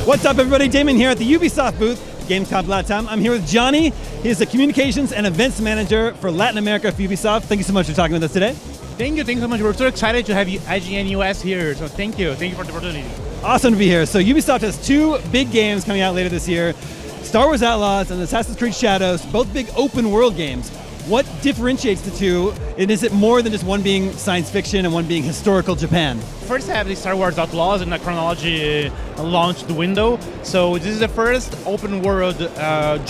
What's up, everybody? Damon here at the Ubisoft booth, gamescom latam. I'm here with Johnny. He's the Communications and Events Manager for Latin America for Ubisoft. Thank you so much for talking with us today. Thank you so much. We're so excited to have you, IGN US here, so thank you for the opportunity. Awesome to be here. So Ubisoft has two big games coming out later this year, Star Wars Outlaws and Assassin's Creed Shadows, both big open world games. What differentiates the two, and is it more than just one being science fiction and one being historical Japan? First I have the Star Wars Outlaws in the chronology launched window. So this is the first open world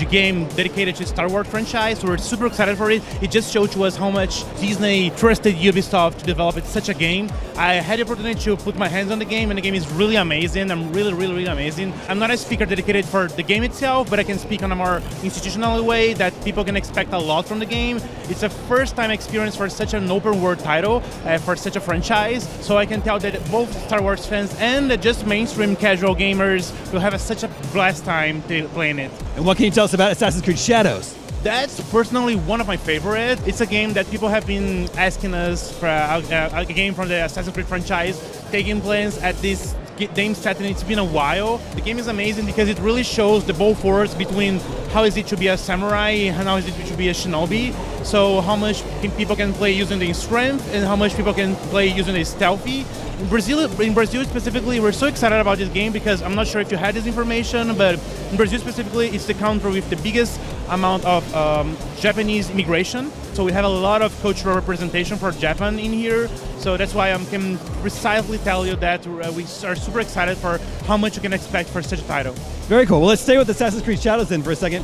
game dedicated to Star Wars franchise. We're super excited for it. It just showed to us how much Disney trusted Ubisoft to develop such a game. I had the opportunity to put my hands on the game, and the game is really amazing. I'm really amazing. I'm not a speaker dedicated for the game itself, but I can speak on a more institutional way that people can expect a lot from the game. It's a first time experience for such an open world title, for such a franchise. So I can tell that both Star Wars fans and just mainstream casual gamers will have such a blast time playing it. And what can you tell us about Assassin's Creed Shadows? That's personally one of my favorites. It's a game that people have been asking us for a game from the Assassin's Creed franchise, taking place at this game set, and it's been a while. The game is amazing because it really shows the both worlds between how is it to be a samurai and how is it to be a shinobi. So how much people can play using the strength and how much people can play using the stealthy. In Brazil specifically, we're so excited about this game because I'm not sure if you had this information, but in Brazil specifically, it's the country with the biggest amount of Japanese immigration. So we have a lot of cultural representation for Japan in here. So that's why I can precisely tell you that we are super excited for how much you can expect for such a title. Very cool. Well, let's stay with Assassin's Creed Shadows then for a second.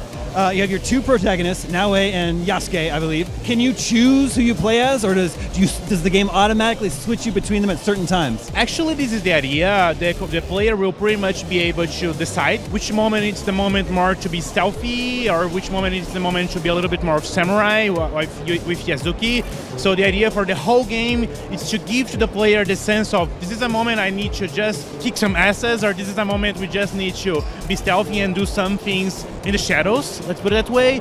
You have your two protagonists, Naue and Yasuke, I believe. Can you choose who you play as, or does the game automatically switch you between them at certain times? Actually, this is the idea. The player will pretty much be able to decide which moment it's the moment more to be stealthy, or which moment it's the moment to be a little bit more of samurai with Yasuke. So the idea for the whole game is to give to the player the sense of, this is a moment I need to just kick some asses, or this is a moment we just need to be stealthy and do some things in the shadows. Let's put it that way.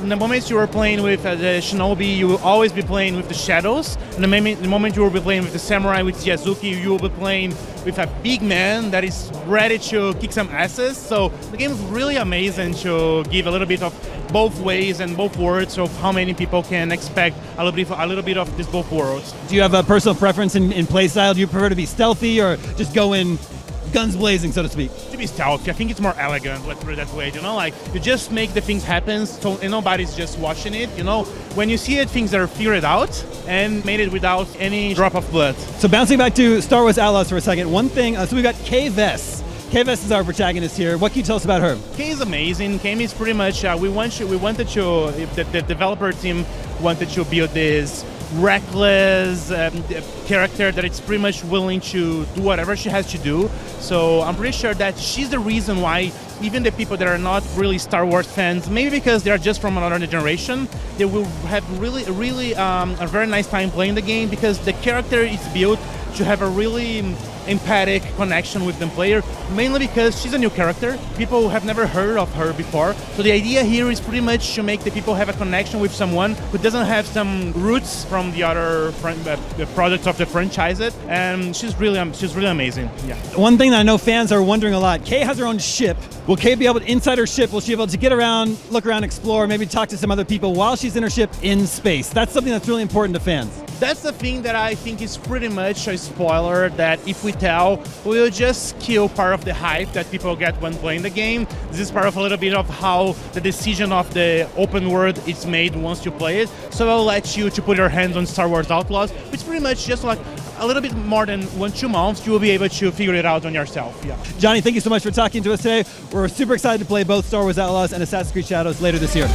In the moments you are playing with the shinobi, you will always be playing with the shadows. And the moment you will be playing with the samurai, with Yasuke, you will be playing with a big man that is ready to kick some asses. So the game is really amazing to give a little bit of both ways and both worlds of how many people can expect a little bit of this both worlds. Do you have a personal preference in play style? Do you prefer to be stealthy or just go in guns blazing, so to speak? To be stealthy, I think it's more elegant, let's put it that way, you know, like you just make the things happen so nobody's just watching it, you know. When you see it, things are figured out and made it without any drop of blood. So bouncing back to Star Wars Outlaws for a second, one thing, so we've got Kay Vess. Kay Vess is our protagonist here. What can you tell us about her? Kay is amazing. Kay is pretty much, the developer team wanted to build this reckless character that it's pretty much willing to do whatever she has to do. So I'm pretty sure that she's the reason why even the people that are not really Star Wars fans, maybe because they're just from another generation, they will have really a very nice time playing the game because the character is built to have a really empathic connection with the player, mainly because she's a new character. People have never heard of her before. So the idea here is pretty much to make the people have a connection with someone who doesn't have some roots from the other products of the franchise. And she's really amazing. Yeah. One thing that I know fans are wondering a lot, Kay has her own ship. Will Kay be able to, inside her ship, will she be able to get around, look around, explore, maybe talk to some other people while she's in her ship in space? That's something that's really important to fans. That's the thing that I think is pretty much a spoiler that if we tell, we'll just kill part of the hype that people get when playing the game. This is part of a little bit of how the decision of the open world is made once you play it. So I'll let you to put your hands on Star Wars Outlaws, which pretty much just like a little bit more than 1-2 months, you will be able to figure it out on yourself. Yeah. Johnny, thank you so much for talking to us today. We're super excited to play both Star Wars Outlaws and Assassin's Creed Shadows later this year.